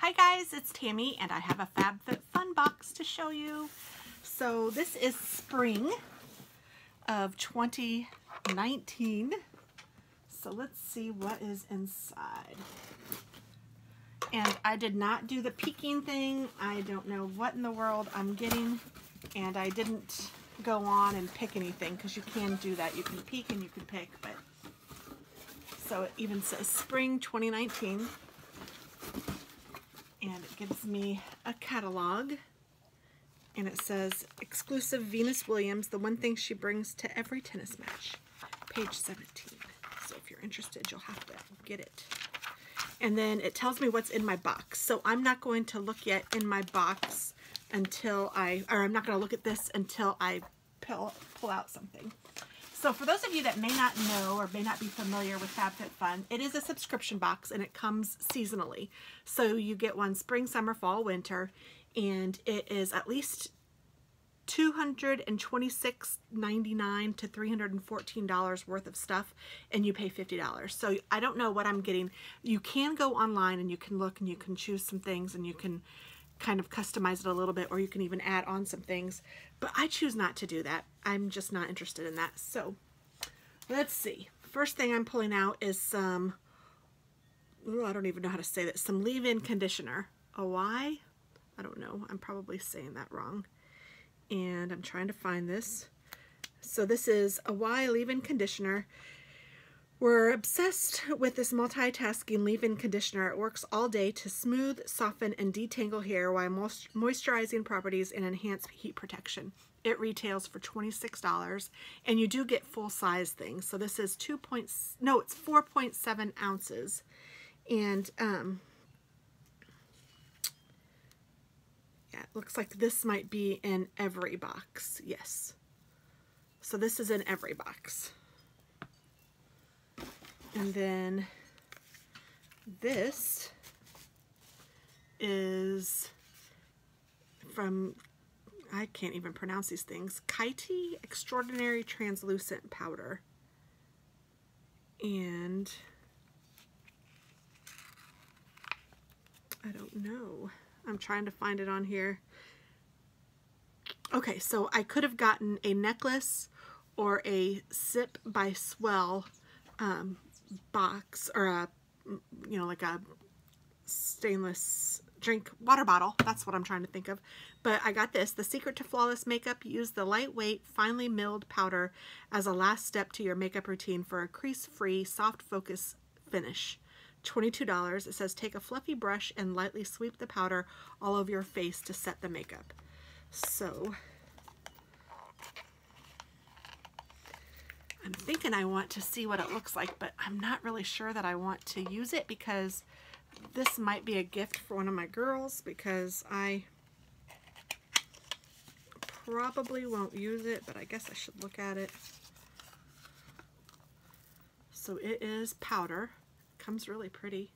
Hi guys, it's Tammy and I have a Fab Fit Fun box to show you. So this is spring of 2019. So let's see what is inside. And I did not do the peeking thing. I don't know what in the world I'm getting, and I didn't go on and pick anything because you can do that. You can peek and you can pick, but so it even says spring 2019. And it gives me a catalog, and it says exclusive Venus Williams, the one thing she brings to every tennis match, page 17. So if you're interested, you'll have to get it. And then it tells me what's in my box. So I'm not going to look yet in my box until I'm not going to look at this until I pull out something. So for those of you that may not know or may not be familiar with Fab Fit Fun, it is a subscription box and it comes seasonally. So you get one spring, summer, fall, winter, and it is at least $226.99 to $314 worth of stuff, and you pay $50. So I don't know what I'm getting. You can go online and you can look and you can choose some things and you can kind of customize it a little bit, or you can even add on some things, but I choose not to do that. I'm just not interested in that. So let's see. First thing I'm pulling out is some, I don't even know how to say that, some leave-in conditioner. I don't know. I'm probably saying that wrong. And I'm trying to find this. So this is a leave-in conditioner. We're obsessed with this multitasking leave-in conditioner. It works all day to smooth, soften, and detangle hair while moisturizing properties and enhance heat protection. It retails for $26, and you do get full-size things. So this is it's 4.7 ounces. And yeah, it looks like this might be in every box. Yes. So this is in every box. And then this is from, I can't even pronounce these things, TT Extraordinary Translucent Powder. And I don't know. I'm trying to find it on here. Okay, so I could have gotten a necklace or a Sip by Swell box, or a, like a stainless water bottle. That's what I'm trying to think of. But I got this. The secret to flawless makeup: use the lightweight, finely milled powder as a last step to your makeup routine for a crease-free, soft focus finish. $22. It says take a fluffy brush and lightly sweep the powder all over your face to set the makeup. So I'm thinking I want to see what it looks like, but I'm not really sure that I want to use it, because this might be a gift for one of my girls, because I probably won't use it, but I guess I should look at it. So it is powder. It comes really pretty.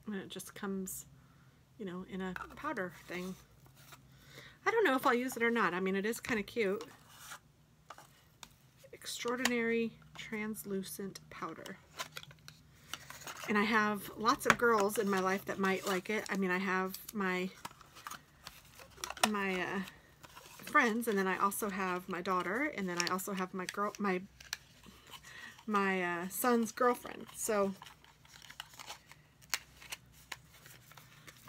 And it just comes, in a powder thing. I don't know if I'll use it or not. I mean, it is kind of cute. Extraordinary Translucent Powder. And I have lots of girls in my life that might like it. I mean, I have my friends, and then I also have my daughter, and then I also have my son's girlfriend. So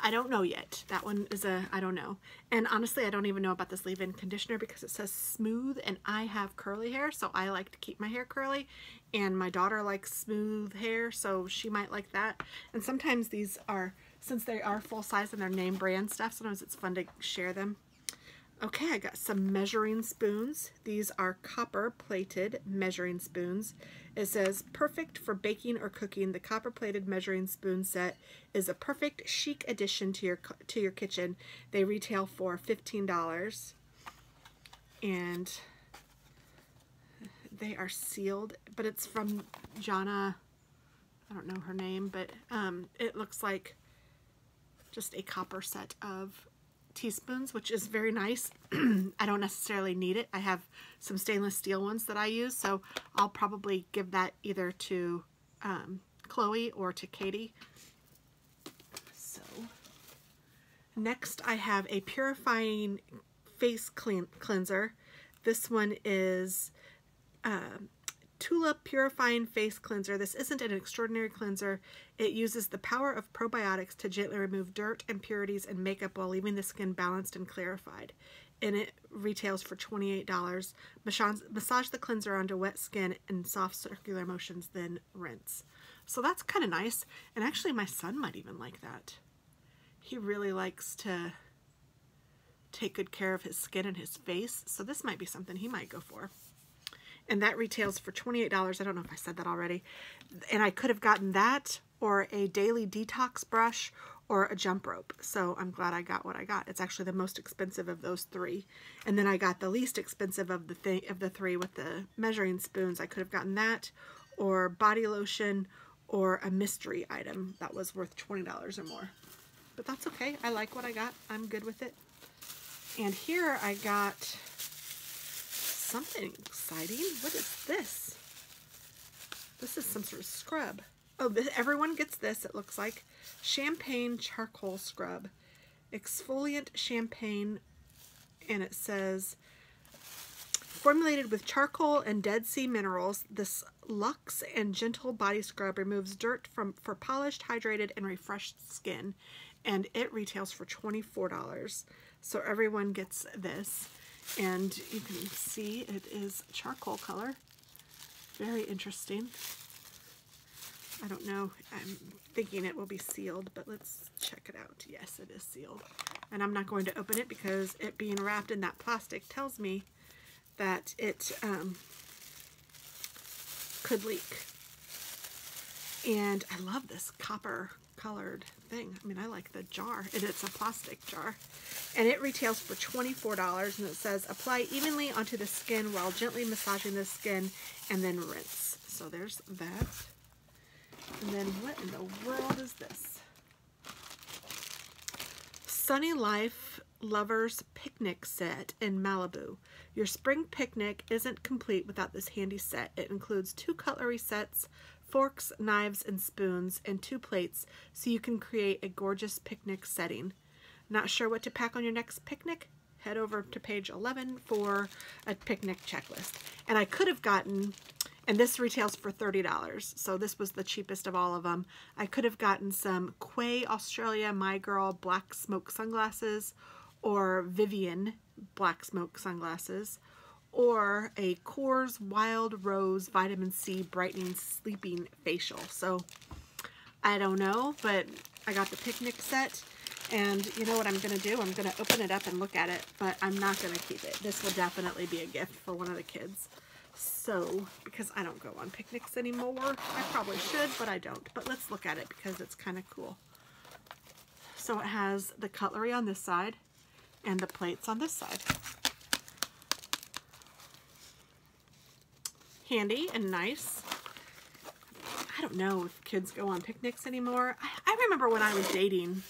I don't know yet. That one is I don't know. And honestly, I don't even know about this leave-in conditioner because it says smooth, and I have curly hair, so I like to keep my hair curly, and my daughter likes smooth hair, so she might like that. And sometimes these are, since they are full size and they're name brand stuff, sometimes it's fun to share them. Okay, I got some measuring spoons. These are copper plated measuring spoons. It says perfect for baking or cooking. The copper plated measuring spoon set is a perfect chic addition to your kitchen. They retail for $15, and they are sealed, but it's from Jana. I don't know her name, but it looks like just a copper set of teaspoons, which is very nice. I don't necessarily need it. I have some stainless steel ones that I use, so I'll probably give that either to Chloe or to Katie. So next I have a purifying face cleanser. This one is Tulip Purifying Face Cleanser. This isn't an extraordinary cleanser. It uses the power of probiotics to gently remove dirt, impurities, and makeup while leaving the skin balanced and clarified. And it retails for $28. Massage the cleanser onto wet skin in soft circular motions, then rinse. So that's kind of nice. And actually my son might even like that. He really likes to take good care of his skin and his face. So this might be something he might go for. And that retails for $28. I don't know if I said that already. And I could have gotten that or a daily detox brush or a jump rope. So I'm glad I got what I got. It's actually the most expensive of those three. And then I got the least expensive of the three with the measuring spoons. I could have gotten that or body lotion or a mystery item that was worth $20 or more. But that's okay. I like what I got. I'm good with it. And here I got something exciting. What is this? This is some sort of scrub. Oh, everyone gets this, it looks like. Champagne Charcoal Scrub. Exfoliant champagne, and it says, formulated with charcoal and Dead Sea minerals, this luxe and gentle body scrub removes dirt for polished, hydrated, and refreshed skin. And it retails for $24. So everyone gets this. And you can see it is charcoal color. Very interesting. I don't know. I'm thinking it will be sealed, but let's check it out. Yes, it is sealed. And I'm not going to open it because it being wrapped in that plastic tells me that it could leak. And I love this copper colored thing. I mean, I like the jar, and it's a plastic jar. And it retails for $24, and it says, apply evenly onto the skin while gently massaging the skin, and then rinse. So there's that. And then what in the world is this? Sunny Life Lovers Picnic Set in Malibu. Your spring picnic isn't complete without this handy set. It includes 2 cutlery sets, forks, knives, and spoons, and 2 plates, so you can create a gorgeous picnic setting. Not sure what to pack on your next picnic? Head over to page 11 for a picnic checklist. And I could have gotten, and this retails for $30, so this was the cheapest of all of them. I could have gotten some Quay Australia My Girl Black Smoke Sunglasses, or Vivian Black Smoke Sunglasses, or a Coors Wild Rose Vitamin C Brightening Sleeping Facial. So I don't know, but I got the picnic set. And you know what I'm going to do? I'm going to open it up and look at it, but I'm not going to keep it. This will definitely be a gift for one of the kids. So, because I don't go on picnics anymore. I probably should, but I don't. But let's look at it because it's kind of cool. So it has the cutlery on this side and the plates on this side. Handy and nice. I don't know if kids go on picnics anymore. I remember when I was dating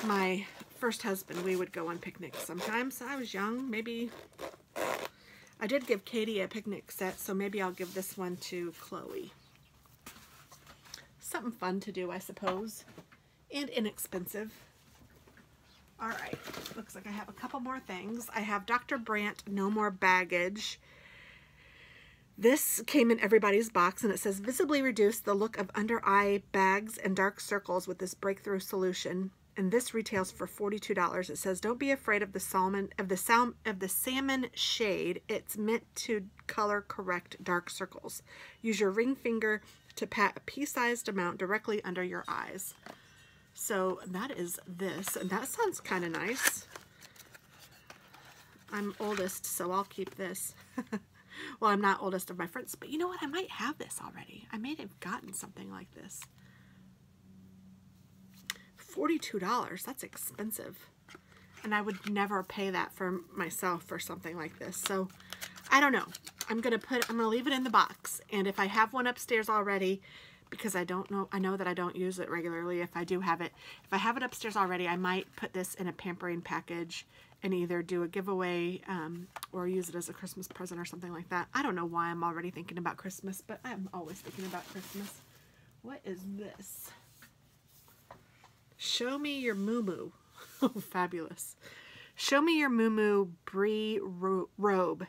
my first husband, we would go on picnics sometimes. I was young, maybe. I did give Katie a picnic set, so maybe I'll give this one to Chloe. Something fun to do, I suppose, and inexpensive. All right, looks like I have a couple more things. I have Dr. Brandt No More Baggage. This came in everybody's box, and it says, visibly reduce the look of under eye bags and dark circles with this breakthrough solution. And this retails for $42. It says, don't be afraid of the salmon shade. It's meant to color correct dark circles. Use your ring finger to pat a pea-sized amount directly under your eyes. So that is this, and that sounds kind of nice. I'm oldest, so I'll keep this. Well, I'm not oldest of my friends, but you know what? I might have this already. I may have gotten something like this. $42, that's expensive. And I would never pay that for myself for something like this. So I don't know. I'm gonna leave it in the box. And if I have one upstairs already, because I know that I don't use it regularly. If I do have it, if I have it upstairs already, I might put this in a pampering package and either do a giveaway or use it as a Christmas present or something like that. I don't know why I'm already thinking about Christmas, but I'm always thinking about Christmas. What is this? Show me your moo-moo. Oh, fabulous. Show me your moo-moo brie robe.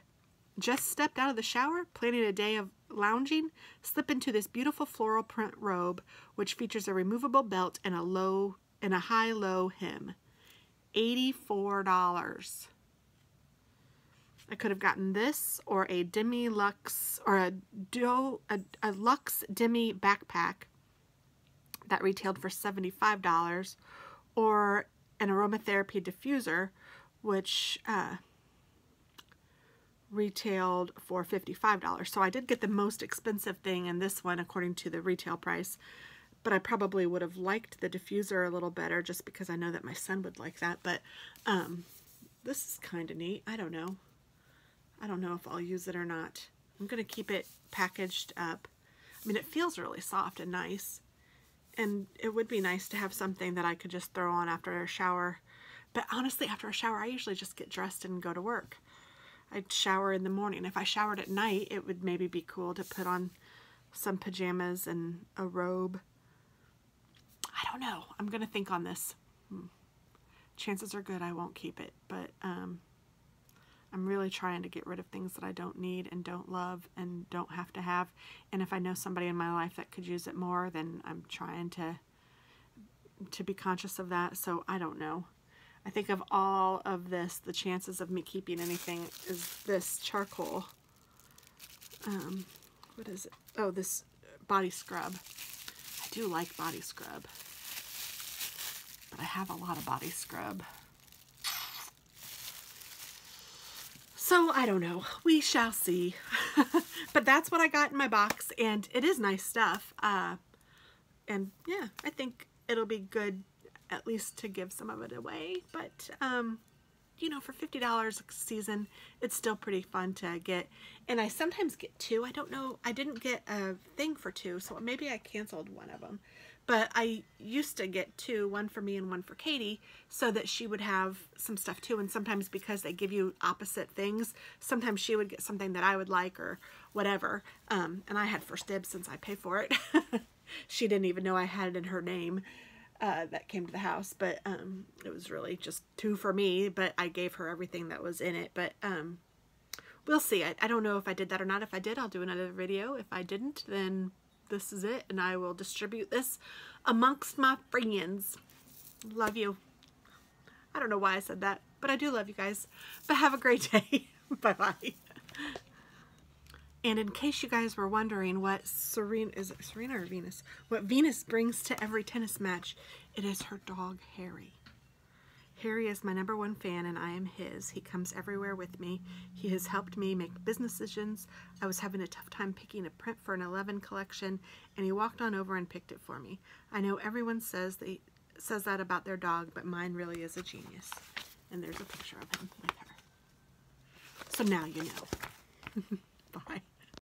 Just stepped out of the shower, planning a day of lounging, slip into this beautiful floral print robe, which features a removable belt and a high-low hem. $84. I could have gotten this or a Demi Luxe or a Luxe Demi backpack that retailed for $75, or an aromatherapy diffuser, which retailed for $55. So I did get the most expensive thing in this one according to the retail price, but I probably would have liked the diffuser a little better just because I know that my son would like that. But this is kind of neat. I don't know. I don't know if I'll use it or not. I'm going to keep it packaged up. I mean, it feels really soft and nice. And it would be nice to have something that I could just throw on after a shower. But honestly, after a shower, I usually just get dressed and go to work. I'd shower in the morning. If I showered at night, it would maybe be cool to put on some pajamas and a robe. I don't know. I'm going to think on this. Chances are good I won't keep it, but I'm really trying to get rid of things that I don't need and don't love and don't have to have. And if I know somebody in my life that could use it more, then I'm trying to be conscious of that. So I don't know. I think of all of this, the chances of me keeping anything is this charcoal. What is it? Oh, this body scrub. I do like body scrub, but I have a lot of body scrub. So I don't know. We shall see. But that's what I got in my box, and it is nice stuff. And yeah, I think it'll be good at least to give some of it away. But you know, for $50 a season, it's still pretty fun to get. And I sometimes get two. I don't know. I didn't get a thing for two, so maybe I canceled one of them. But I used to get two, one for me and one for Katie, so that she would have some stuff too. And sometimes because they give you opposite things, sometimes she would get something that I would like or whatever. And I had first dibs since I pay for it. She didn't even know I had it in her name that came to the house. But it was really just two for me, but I gave her everything that was in it. But we'll see. I don't know if I did that or not. If I did, I'll do another video. If I didn't, then this is it, and I will distribute this amongst my friends. Love you. I don't know why I said that, but I do love you guys. But have a great day. Bye-bye. And in case you guys were wondering what Serena, is it Serena or Venus? What Venus brings to every tennis match, it is her dog, Harry. Harry is my #1 fan, and I am his. He comes everywhere with me. He has helped me make business decisions. I was having a tough time picking a print for an 11 collection, and he walked on over and picked it for me. I know everyone says that about their dog, but mine really is a genius. And there's a picture of him with her. So now you know. Bye.